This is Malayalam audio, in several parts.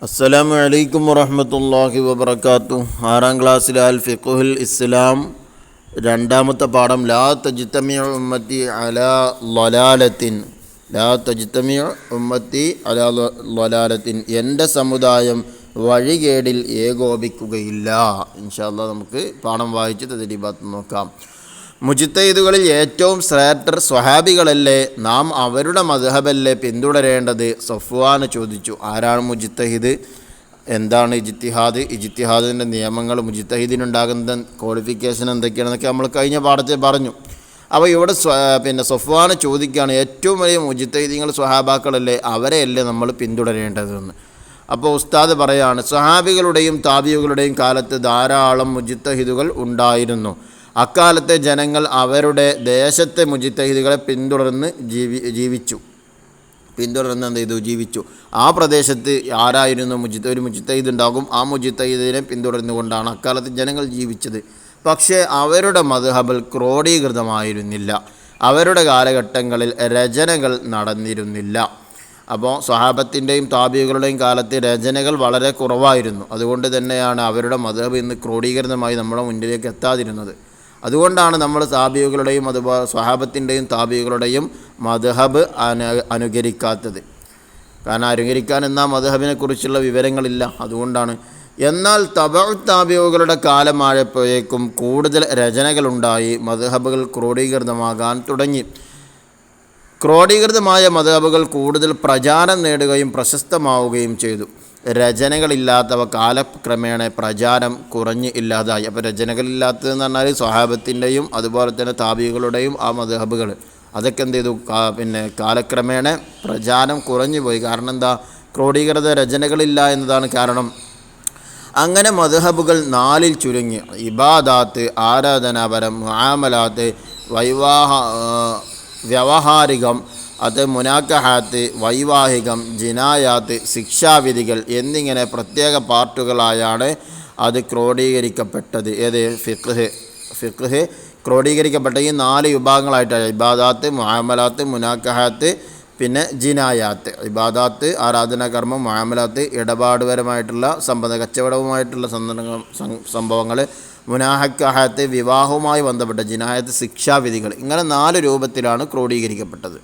അസ്സലാമു അലൈക്കും വറഹ്മത്തുള്ളാഹി വബറകാതുഹു. 6ാം ക്ലാസ്സിലെ അൽ ഫിഖ്ഹുൽ ഇസ്ലാം രണ്ടാമത്തെ പാഠം ലാ തജ്തമിഉ ഉമ്മത്തി അലാ ളലാലത്തിൻ. ലാ തജ്തമിഉ ഉമ്മത്തി അലാ ളലാലത്തിൻ, എൻ്റെ സമുദായം വഴികേടിൽ ഏകോപിക്കുകയില്ല. ഇൻഷാ അല്ലാഹ് നമുക്ക് പാഠം വായിച്ച് തദ്രീബാത്ത് നോക്കാം. മുജ്തഹിദുകളിൽ ഏറ്റവും ശ്രേഷ്ഠർ സ്വഹാബികളല്ലേ? നാം അവരുടെ മദ്ഹബല്ലേ പിന്തുടരേണ്ടത്? സഫ്വാൻ ചോദിച്ചു. ആരാണ് മുജ്തഹിദ്? എന്താണ് ഇജ്തിഹാദ്? ഇജ്തിഹാദിൻ്റെ നിയമങ്ങൾ, മുജ്തഹിദിനുണ്ടാകുന്ന ക്വാളിഫിക്കേഷൻ എന്തൊക്കെയാണെന്നൊക്കെ നമ്മൾ കഴിഞ്ഞ പാഠത്തിൽ പറഞ്ഞു. അപ്പോൾ ഇവിടെ സഫ്വാൻ ചോദിക്കുകയാണ്, ഏറ്റവും വലിയ മുജ്തഹിദീങ്ങൾ സ്വഹാബാക്കളല്ലേ, അവരെയല്ലേ നമ്മൾ പിന്തുടരേണ്ടതെന്ന്. അപ്പോൾ ഉസ്താദ് പറയാണ്, സ്വഹാബികളുടെയും താബികളുടെയും കാലത്ത് ധാരാളം മുജ്തഹിദുകൾ ഉണ്ടായിരുന്നു. അക്കാലത്തെ ജനങ്ങൾ അവരുടെ ദേശത്തെ മുജ്തഹിദുകളെ പിന്തുടർന്ന് ജീവിച്ചു. ആ പ്രദേശത്ത് ആരായിരുന്നു ഒരു മുജ്തഹിദ് ഉണ്ടാകും, ആ മുജ്തഹിദിനെ പിന്തുടർന്നുകൊണ്ടാണ് അക്കാലത്ത് ജനങ്ങൾ ജീവിച്ചത്. പക്ഷേ അവരുടെ മദ്ഹബിൽ ക്രോഡീകൃതമായിരുന്നില്ല. അവരുടെ കാലഘട്ടങ്ങളിൽ രചനകൾ നടന്നിരുന്നില്ല. അപ്പോൾ സ്വഹാബത്തിൻ്റെയും താബികളുടെയും കാലത്ത് രചനകൾ വളരെ കുറവായിരുന്നു. അതുകൊണ്ട് തന്നെയാണ് അവരുടെ മദ്ഹബ് ഇന്ന് ക്രോഡീകൃതമായി നമ്മുടെ മുന്നിലേക്ക് എത്താതിരുന്നത്. അതുകൊണ്ടാണ് നമ്മൾ താബികളുടെയും അതുപോലെ സ്വഹാബത്തിൻ്റെയും താബികളുടെയും മദ്ഹബ് അനുകരിക്കാത്തത്. കാരണം അനുകരിക്കാൻ എന്നാൽ മദ്ഹബിനെ കുറിച്ചുള്ള വിവരങ്ങളില്ല, അതുകൊണ്ടാണ്. എന്നാൽ താബികളുടെ കാലമായപ്പോഴേക്കും കൂടുതൽ രചനകളുണ്ടായി, മദ്ഹബുകൾ ക്രോഡീകൃതമാകാൻ തുടങ്ങി. ക്രോഡീകൃതമായ മദ്ഹബുകൾ കൂടുതൽ പ്രചാരം നേടുകയും പ്രശസ്തമാവുകയും ചെയ്തു. രചനകളില്ലാത്തവ കാലക്രമേണ പ്രചാരം കുറഞ്ഞ് ഇല്ലാതായി. അപ്പോൾ രചനകളില്ലാത്തതെന്ന് പറഞ്ഞാൽ സ്വഹാബത്തിൻ്റെയും അതുപോലെ തന്നെ താബികളുടെയും ആ മദ്ഹബുകൾ അതൊക്കെ എന്ത് ചെയ്തു, കാലക്രമേണ പ്രചാരം കുറഞ്ഞു പോയി. കാരണം എന്താ? ക്രോഡീകൃത രചനകളില്ല എന്നതാണ് കാരണം. അങ്ങനെ മദ്ഹബുകൾ 4 ചുരുങ്ങി. ഇബാദാത്ത്, ആരാധനാപരം, മുആമലാത്ത്, വ്യവഹാരികം, അത് മുനാക്കഹാത്ത്, വൈവാഹികം, ജിനായാത്ത്, ശിക്ഷാവിധികൾ എന്നിങ്ങനെ പ്രത്യേക പാർട്ടുകളായാണ് അത് ക്രോഡീകരിക്കപ്പെട്ടത്. ഏത്? ഫിഖ്ഹ് ക്രോഡീകരിക്കപ്പെട്ട ഈ 4 വിഭാഗങ്ങളായിട്ടാണ്. ഇബാദാത്ത്, മുആമലാത്ത്, മുനാക്കഹാത്ത്, പിന്നെ ജിനായാത്ത്. ഇബാദാത്ത് ആരാധനാകർമ്മം, മുആമലാത്ത് ഇടപാടുപരമായിട്ടുള്ള കച്ചവടവുമായിട്ടുള്ള സംഭവങ്ങൾ, മുനാക്കഹാത്ത് വിവാഹവുമായി ബന്ധപ്പെട്ട, ജിനായത്ത് ശിക്ഷാവിധികൾ. ഇങ്ങനെ 4 രൂപത്തിലാണ് ക്രോഡീകരിക്കപ്പെട്ടത്.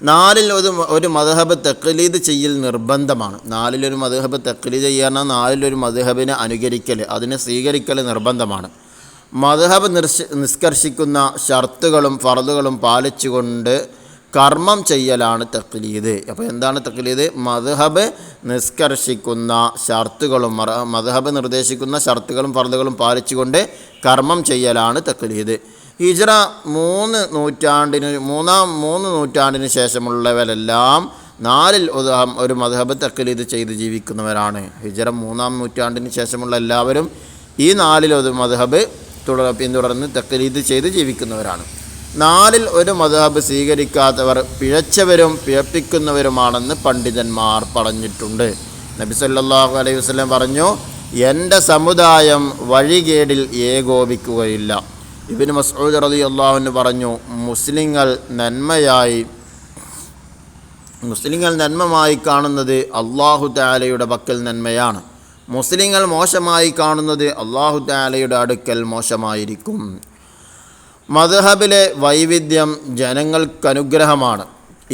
4-ൽ ഒരു മദ്ഹബ് തഖ്ലീദ് ചെയ്യൽ നിർബന്ധമാണ്. 4-ലൊരു മദ്ഹബ് തഖ്ലീദ് ചെയ്യാൻ 4-ലൊരു മദ്ഹബിനെ അനുകരിക്കൽ, അതിനെ സ്വീകരിക്കൽ നിർബന്ധമാണ്. മദ്ഹബ് നിഷ്കർഷിക്കുന്ന ഷർത്തുകളും ഫർളുകളും പാലിച്ചുകൊണ്ട് കർമ്മം ചെയ്യലാണ് തഖ്ലീദ്. അപ്പോൾ എന്താണ് തഖ്ലീദ്? മദ്ഹബ് നിഷ്കർഷിക്കുന്ന ഷർത്തുകളും മദ്ഹബ് നിർദ്ദേശിക്കുന്ന ഷർത്തുകളും ഫർളുകളും പാലിച്ചുകൊണ്ട് കർമ്മം ചെയ്യലാണ് തഖ്ലീദ്. ഹിജ്റ 3 നൂറ്റാണ്ടിന് ശേഷമുള്ളവരെല്ലാം 4-ൽ ഒരു മദ്ഹബ് തഖ്ലീദ് ചെയ്ത് ജീവിക്കുന്നവരാണ്. ഹിജ്റ 3-ാം നൂറ്റാണ്ടിന് ശേഷമുള്ള എല്ലാവരും ഈ 4-ൽ ഒരു മദ്ഹബ് പിന്തുടർന്ന് തഖ്ലീദ് ചെയ്ത് ജീവിക്കുന്നവരാണ്. 4-ൽ ഒരു മദ്ഹബ് സ്വീകരിക്കാത്തവർ പിഴച്ചവരും പിഴപ്പിക്കുന്നവരുമാണെന്ന് പണ്ഡിതന്മാർ പറഞ്ഞിട്ടുണ്ട്. നബി സല്ലല്ലാഹു അലൈഹി വസല്ലം പറഞ്ഞു, എൻ്റെ സമുദായം വഴികേടിൽ ഏകോപിക്കുകയില്ല. ഇബ്നു മസ്ഊദ് റളിയല്ലാഹു അൻഹു പറഞ്ഞു, മുസ്ലിങ്ങൾ നന്മമായി കാണുന്നത് അല്ലാഹു തആലയുടെ പക്കൽ നന്മയാണ്. മുസ്ലിങ്ങൾ മോശമായി കാണുന്നത് അല്ലാഹു തആലയുടെ അടുക്കൽ മോശമായിരിക്കും. മദ്ഹബിലെ വൈവിധ്യം ജനങ്ങൾക്കനുഗ്രഹമാണ്.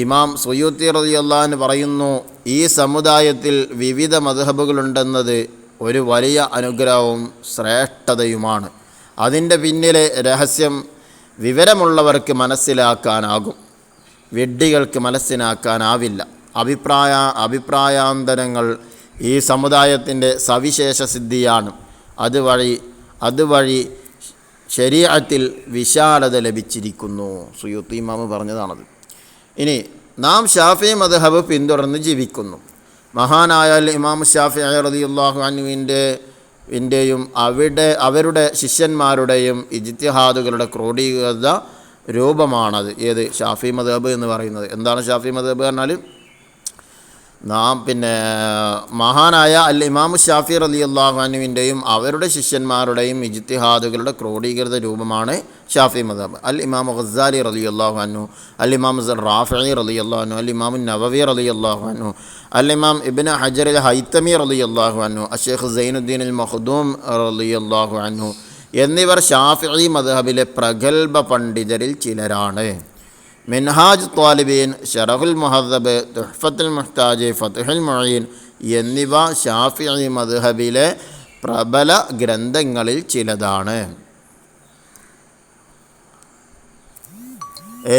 ഇമാം സുയൂത്തി റളിയല്ലാഹു അൻഹു പറയുന്നു, ഈ സമുദായത്തിൽ വിവിധ മദ്ഹബുകളുണ്ടെന്നത് ഒരു വലിയ അനുഗ്രഹവും ശ്രേഷ്ഠതയുമാണ്. അതിൻ്റെ പിന്നിലെ രഹസ്യം വിവരമുള്ളവർക്ക് മനസ്സിലാക്കാനാകും, വിഡ്ഢികൾക്ക് മനസ്സിലാക്കാനാവില്ല. അഭിപ്രായാന്തരങ്ങൾ ഈ സമുദായത്തിൻ്റെ സവിശേഷ സിദ്ധിയാണ്. അതുവഴി ശരീഅത്തിൽ വിശാലത ലഭിച്ചിരിക്കുന്നു. സുയൂത്തി ഇമാം പറഞ്ഞതാണത്. ഇനി നാം ശാഫിഈ മദ്ഹബ് പിന്തുടർന്ന് ജീവിക്കുന്നു. മഹാനായ ഇമാം ശാഫിഈ റളിയല്ലാഹു അൻഹുവിൻ്റെയും അവരുടെ ശിഷ്യന്മാരുടെയും ഇജ്തിഹാദുകളുടെ ക്രോഡീകൃത രൂപമാണത്. ഏത്? ഷാഫിഈ മദ്ഹബ് എന്ന് പറയുന്നത്. എന്താണ് ഷാഫിഈ മദ്ഹബ് പറഞ്ഞാൽ? മഹാനായ അൽ ഇമാമു ഷാഫി റളിയല്ലാഹു അൻഹുവിൻ്റെയും അവരുടെ ശിഷ്യന്മാരുടെയും ഇജ്തിഹാദുകളുടെ ക്രോഡീകൃത രൂപമാണ് ഷാഫി മദ്ഹബ്. അൽ ഇമാമു ഗസ്സാലി റളിയല്ലാഹു അൻഹു, അൽ ഇമാമു റാഫിഈ റളിയല്ലാഹു അൻഹു, അൽ ഇമാമു നവവി റളിയല്ലാഹു അൻഹു, അൽ ഇമാം ഇബ്നു ഹജർ അൽ ഹൈതമി റളിയല്ലാഹു അൻഹു, അഷ്ശൈഖ് സൈനുദ്ദീൻ അൽ മഖ്ദൂം റളിയല്ലാഹു അൻഹു എന്നിവർ ഷാഫിഈ മദ്ഹബിലെ പ്രഗൽഭ പണ്ഡിതരിൽ ചിലരാണ്. മിൻഹാജ് ത്വാലിബീൻ, ശറഹുൽ മുഹദ്ദബ്, തുഹ്ഫത്തുൽ മുഹ്താജ്, ഫത്ഹുൽ മുഈൻ എന്നിവ ഷാഫിഈ മദ്ഹബിലെ പ്രബല ഗ്രന്ഥങ്ങളിൽ ചിലതാണ്.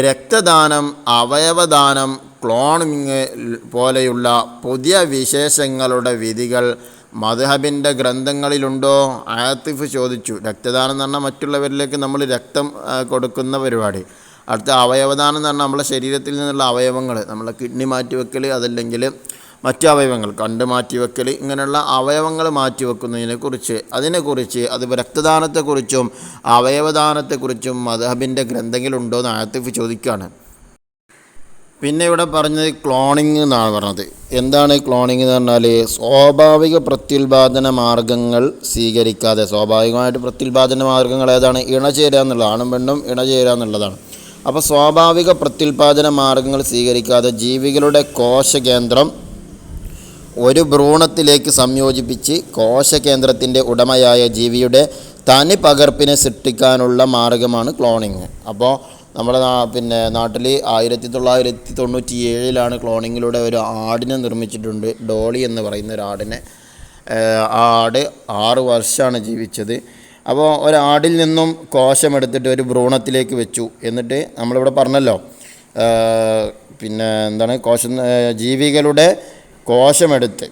രക്തദാനം, അവയവദാനം, ക്ലോണിംഗ് പോലെയുള്ള പുതിയ വിശേഷങ്ങളുടെ വിധികൾ മദ്ഹബിൻ്റെ ഗ്രന്ഥങ്ങളിലുണ്ടോ? ആത്തിഫ് ചോദിച്ചു. രക്തദാനം എന്ന് പറഞ്ഞാൽ മറ്റുള്ളവരിലേക്ക് നമ്മൾ രക്തം കൊടുക്കുന്ന പരിപാടി. അടുത്ത അവയവദാനം എന്ന് പറഞ്ഞാൽ നമ്മളെ ശരീരത്തിൽ നിന്നുള്ള അവയവങ്ങൾ, നമ്മളെ കിഡ്നി മാറ്റിവെക്കൽ, അതല്ലെങ്കിൽ മറ്റു അവയവങ്ങൾ, കണ്ണ് മാറ്റിവെക്കൽ, ഇങ്ങനെയുള്ള അവയവങ്ങൾ അതിനെക്കുറിച്ച് അത് രക്തദാനത്തെക്കുറിച്ചും അവയവദാനത്തെക്കുറിച്ചും മദ്ഹബിൻ്റെ ഗ്രന്ഥങ്ങളുണ്ടോ എന്ന് ആത്തിഫ് ചോദിക്കുകയാണ്. പിന്നെ ഇവിടെ പറഞ്ഞത് ക്ലോണിംഗ് എന്നാണ് പറഞ്ഞത്. എന്താണ് ക്ലോണിംഗ് എന്ന് പറഞ്ഞാൽ? സ്വാഭാവിക പ്രത്യുൽപാദന മാർഗങ്ങൾ സ്വീകരിക്കാതെ, സ്വാഭാവികമായിട്ട് പ്രത്യുൽപാദന മാർഗങ്ങൾ ഏതാണ്? ഇണചേരുക എന്നുള്ളത്, ആണും പെണ്ണും ഇണചേരുക എന്നുള്ളതാണ്. അപ്പോൾ സ്വാഭാവിക പ്രത്യുൽപാദന മാർഗങ്ങൾ സ്വീകരിക്കാതെ ജീവികളുടെ കോശകേന്ദ്രം ഒരു ഭ്രൂണത്തിലേക്ക് സംയോജിപ്പിച്ച് കോശകേന്ദ്രത്തിൻ്റെ ഉടമയായ ജീവിയുടെ തനി പകർപ്പിനെ സൃഷ്ടിക്കാനുള്ള മാർഗമാണ് ക്ലോണിങ്. അപ്പോൾ നമ്മുടെ നാട്ടിൽ 1997 ക്ലോണിങ്ങിലൂടെ ഒരു ആടിനെ നിർമ്മിച്ചിട്ടുണ്ട്. ഡോളി എന്ന് പറയുന്ന ഒരു ആടിനെ. ആ ആട് 6 വർഷമാണ് ജീവിച്ചത്. അപ്പോൾ ഒരാടിൽ നിന്നും കോശമെടുത്തിട്ട് ഒരു ഭ്രൂണത്തിലേക്ക് വെച്ചു. എന്നിട്ട് നമ്മളിവിടെ പറഞ്ഞല്ലോ, ജീവികളുടെ കോശമെടുത്ത്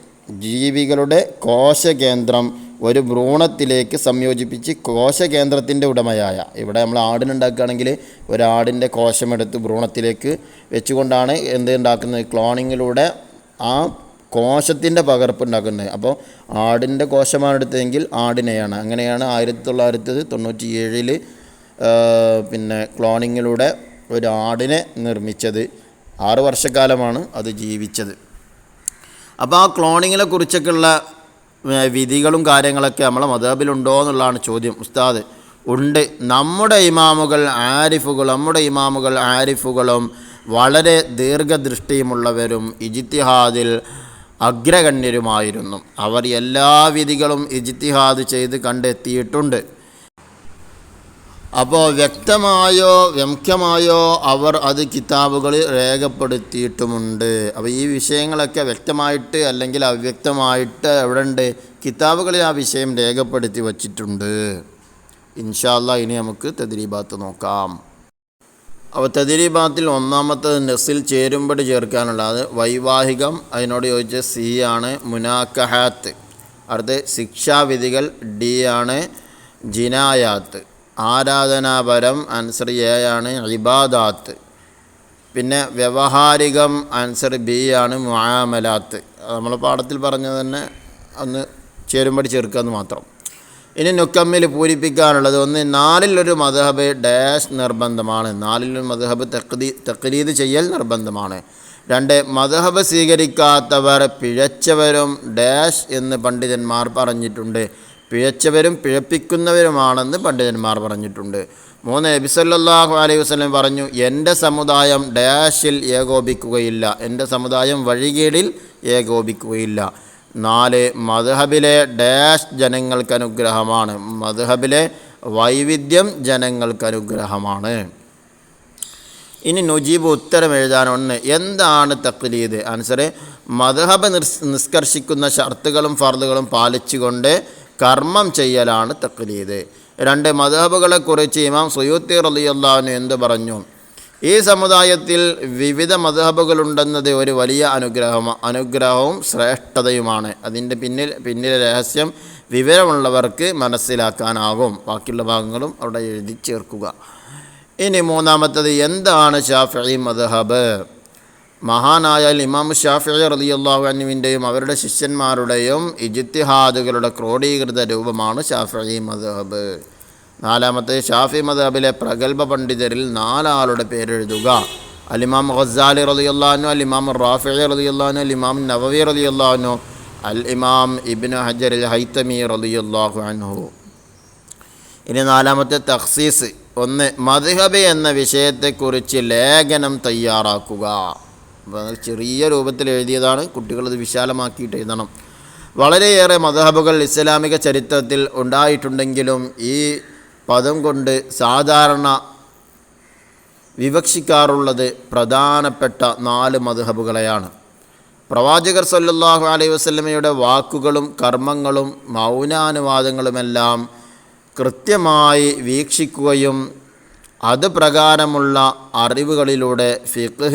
ജീവികളുടെ കോശകേന്ദ്രം ഒരു ഭ്രൂണത്തിലേക്ക് സംയോജിപ്പിച്ച് കോശകേന്ദ്രത്തിൻ്റെ ഉടമയായ, ഇവിടെ നമ്മൾ ആടിനുണ്ടാക്കുകയാണെങ്കിൽ ഒരാടിൻ്റെ കോശമെടുത്ത് ഭ്രൂണത്തിലേക്ക് വെച്ചുകൊണ്ടാണ് ഉണ്ടാക്കുന്നത്? ക്ലോണിങ്ങിലൂടെ ആ കോശത്തിൻ്റെ പകർപ്പ് ഉണ്ടാക്കുന്നത്. അപ്പോൾ ആടിൻ്റെ കോശമാണ് എടുത്തതെങ്കിൽ ആടിനെയാണ്. അങ്ങനെയാണ് 1997 ക്ലോണിങ്ങിലൂടെ ഒരു ആടിനെ നിർമ്മിച്ചത്. 6 വർഷക്കാലമാണ് അത് ജീവിച്ചത്. അപ്പോൾ ആ ക്ലോണിങ്ങിനെ കുറിച്ചൊക്കെയുള്ള വിധികളും കാര്യങ്ങളൊക്കെ നമ്മളെ മദ്ഹബിലുണ്ടോ എന്നുള്ളതാണ് ചോദ്യം. ഉസ്താദ്, ഉണ്ട്. നമ്മുടെ ഇമാമുകൾ ആരിഫുകളും വളരെ ദീർഘദൃഷ്ടിയുമുള്ളവരും ഇജ്തിഹാദിൽ അഗ്രഗണ്യരുമായിരുന്നു. അവർ എല്ലാ വിധികളും ഇജ്തിഹാദ് ചെയ്ത് കണ്ടെത്തിയിട്ടുണ്ട്. അപ്പോൾ വ്യക്തമായോ വ്യംഗ്യമായോ അവർ അത് കിതാബുകളിൽ രേഖപ്പെടുത്തിയിട്ടുമുണ്ട്. അപ്പോൾ ഈ വിഷയങ്ങളൊക്കെ വ്യക്തമായിട്ട് അല്ലെങ്കിൽ അവ്യക്തമായിട്ട് എവിടെ ഉണ്ട്? കിതാബുകളിൽ ആ വിഷയം രേഖപ്പെടുത്തി വച്ചിട്ടുണ്ട്. ഇൻഷാ അല്ലാഹ് ഇനി നമുക്ക് തദ്രീബാത്ത് നോക്കാം. അപ്പോൾ തദ്രീബാത്തിൽ ഒന്നാമത്തെ നെസ്സിൽ ചേരുമ്പടി ചേർക്കാനുള്ള അത് വൈവാഹികം, അതിനോട് ചോദിച്ച സി ആണ് മുനാക്കഹാത്ത്. അടുത്ത് ശിക്ഷാവിധികൾ ഡി ആണ് ജിനായാത്ത്. ആരാധനാപരം ആൻസർ എ ആണ് ഇബാദാത്ത്. പിന്നെ വ്യവഹാരികം ആൻസർ ബി ആണ് മുആമലാത്ത്. നമ്മൾ പാഠത്തിൽ പറഞ്ഞത് തന്നെ ഒന്ന് ചേരുമ്പടി ചേർക്കാമെന്ന് മാത്രം. ഇനി നുക്കമ്മിൽ പൂരിപ്പിക്കാനുള്ളത് ഒന്ന്, 4 മദ്ഹബ് ഡാഷ് നിർബന്ധമാണ്. 4 മദ്ഹബ് തഖ്ലീദ് ചെയ്യൽ നിർബന്ധമാണ്. 2 മദ്ഹബ് സ്വീകരിക്കാത്തവർ പിഴച്ചവരും ഡാഷ് എന്ന് പണ്ഡിതന്മാർ പറഞ്ഞിട്ടുണ്ട്. പിഴച്ചവരും പിഴപ്പിക്കുന്നവരുമാണെന്ന് പണ്ഡിതന്മാർ പറഞ്ഞിട്ടുണ്ട്. 3 നബി സല്ലല്ലാഹു അലൈഹി വസല്ലം പറഞ്ഞു, എൻ്റെ സമുദായം ഡാഷിൽ ഏകോപിക്കുകയില്ല, എൻ്റെ സമുദായം വഴികേടിൽ ഏകോപിക്കുകയില്ല. 4 മദ്ഹബിലെ ഡാഷ് ജനങ്ങൾക്കനുഗ്രഹമാണ്. മദ്ഹബിലെ വൈവിധ്യം ജനങ്ങൾക്കനുഗ്രഹമാണ്. ഇനി നുജീബ് ഉത്തരം എഴുതാൻ. 1 എന്താണ് തഖ്ലീദ്? ആൻസർ മദ്ഹബ് നിഷ്കർഷിക്കുന്ന ഷർത്തുകളും ഫർളുകളും പാലിച്ചുകൊണ്ട് കർമ്മം ചെയ്യലാണ് തഖ്ലീദ്. 2 മദ്ഹബുകളെക്കുറിച്ച് ഇമാം സുയൂത്തി റളിയല്ലാഹു അൻഹു എന്ത് പറഞ്ഞു? ഈ സമുദായത്തിൽ വിവിധ മദ്ഹബുകളുണ്ടെന്നത് ഒരു വലിയ അനുഗ്രഹവും ശ്രേഷ്ഠതയുമാണ്. അതിൻ്റെ പിന്നിലെ രഹസ്യം വിവരമുള്ളവർക്ക് മനസ്സിലാക്കാനാകും. ബാക്കിയുള്ള ഭാഗങ്ങളും അവിടെ എഴുതി ചേർക്കുക. ഇനി 3ാമത്തത് എന്താണ് ഷാഫിഈ മദ്ഹബ്? മഹാനായ ഇമാം ഷാഫിഈ റളിയല്ലാഹു അൻഹുവിൻ്റെയും അവരുടെ ശിഷ്യന്മാരുടെയും ഇജ്തിഹാദുകളുടെ ക്രോഡീകൃത രൂപമാണ് ഷാഫിഈ മദ്ഹബ്. 4ാമത്തെ ഷാഫിഈ മദ്ഹബിലെ പ്രഗൽഭ പണ്ഡിതരിൽ 4 ആളുടെ പേരെഴുതുക. അൽ-ഇമാം ഗസ്സാലി റളിയല്ലാഹു അൻഹു, അൽ-ഇമാം റാഫിഈ റളിയല്ലാഹു അൻഹു, അൽ-ഇമാം നവവി റളിയല്ലാഹു അൻഹു, അൽ-ഇമാം ഇബ്നു ഹജർ അൽ ഹൈതമി റളിയല്ലാഹു അൻഹു. ഇനി നാലാമത്തെ തഖ്സീസ്. ഒന്ന്, മദ്ഹബ് എന്ന വിഷയത്തെക്കുറിച്ച് ലേഖനം തയ്യാറാക്കുക. ചെറിയ രൂപത്തിൽ എഴുതിയതാണ്, കുട്ടികളത് വിശാലമാക്കിയിട്ട് എഴുതണം. വളരെയേറെ മദ്ഹബുകൾ ഇസ്ലാമിക ചരിത്രത്തിൽ ഉണ്ടായിട്ടുണ്ടെങ്കിലും ഈ പദം കൊണ്ട് സാധാരണ വിവക്ഷിക്കാറുള്ളത് പ്രധാനപ്പെട്ട 4 മദ്ഹബുകളെയാണ്. പ്രവാചകർ സല്ലല്ലാഹു അലൈഹി വസല്ലമയുടെ വാക്കുകളും കർമ്മങ്ങളും മൗനാനുവാദങ്ങളുമെല്ലാം കൃത്യമായി വീക്ഷിക്കുകയും അത് പ്രകാരമുള്ള അറിവുകളിലൂടെ ഫിഖ്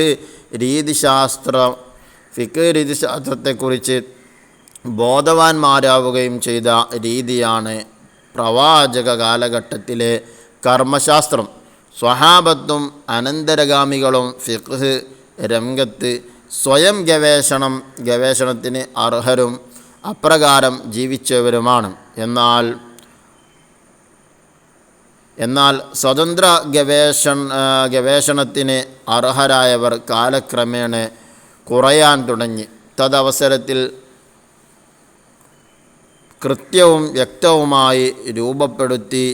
രീതിശാസ്ത്രത്തെക്കുറിച്ച് ബോധവാന്മാരാവുകയും ചെയ്ത രീതിയാണ് പ്രവാചക കാലഘട്ടത്തിലെ കർമ്മശാസ്ത്രം. സ്വഹാബത്തും അനന്തരഗാമികളും ഫിഖ് രംഗത്ത് സ്വയം ഗവേഷണത്തിന് അർഹരും അപ്രകാരം ജീവിച്ചവരുമാണ്. എന്നാൽ സ്വതന്ത്ര ഗവേഷണത്തിന് അർഹരായവർ കാലക്രമേണ കുറയാൻ തുടങ്ങി. തദവസരത്തിൽ കൃത്യവും വ്യക്തവുമായി രൂപപ്പെടുത്തി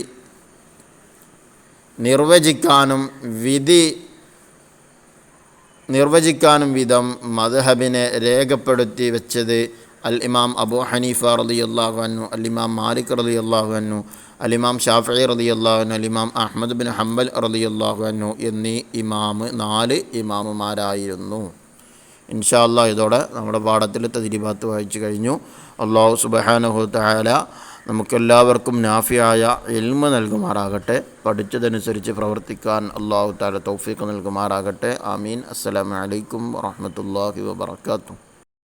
നിർവചിക്കാനും വിധം മദ്ഹബിനെ രേഖപ്പെടുത്തി വെച്ചത് അൽ-ഇമാം അബൂ ഹനീഫ റളിയല്ലാഹു അൻഹു, അൽ-ഇമാം മാലിക് റളിയല്ലാഹു അൻഹു, അൽ-ഇമാം ഷാഫിഈ റളിയല്ലാഹു അൻഹു, അൽ-ഇമാം അഹ്മദ് ബിൻ ഹംബൽ റളിയല്ലാഹു അൻഹു എന്നീ 4 ഇമാമുമാരായിരുന്നു. ഇൻഷാ അല്ലാഹ് ഇതോടെ നമ്മുടെ പാഠത്തിൽ തദ്രീബാത്ത് വായിച്ചു കഴിഞ്ഞു. അല്ലാഹു സുബ്ഹാനഹു വ തആല നമുക്കെല്ലാവർക്കും നാഫിയായ ഇൽമ നൽകുമാറാകട്ടെ. പഠിച്ചതനുസരിച്ച് പ്രവർത്തിക്കാൻ അല്ലാഹു തആല തൗഫീഖ് നൽകുമാറാകട്ടെ. ആമീൻ. അസ്സലാമു അലൈക്കും വറഹ്മത്തുള്ളാഹി വബറകാതുഹു.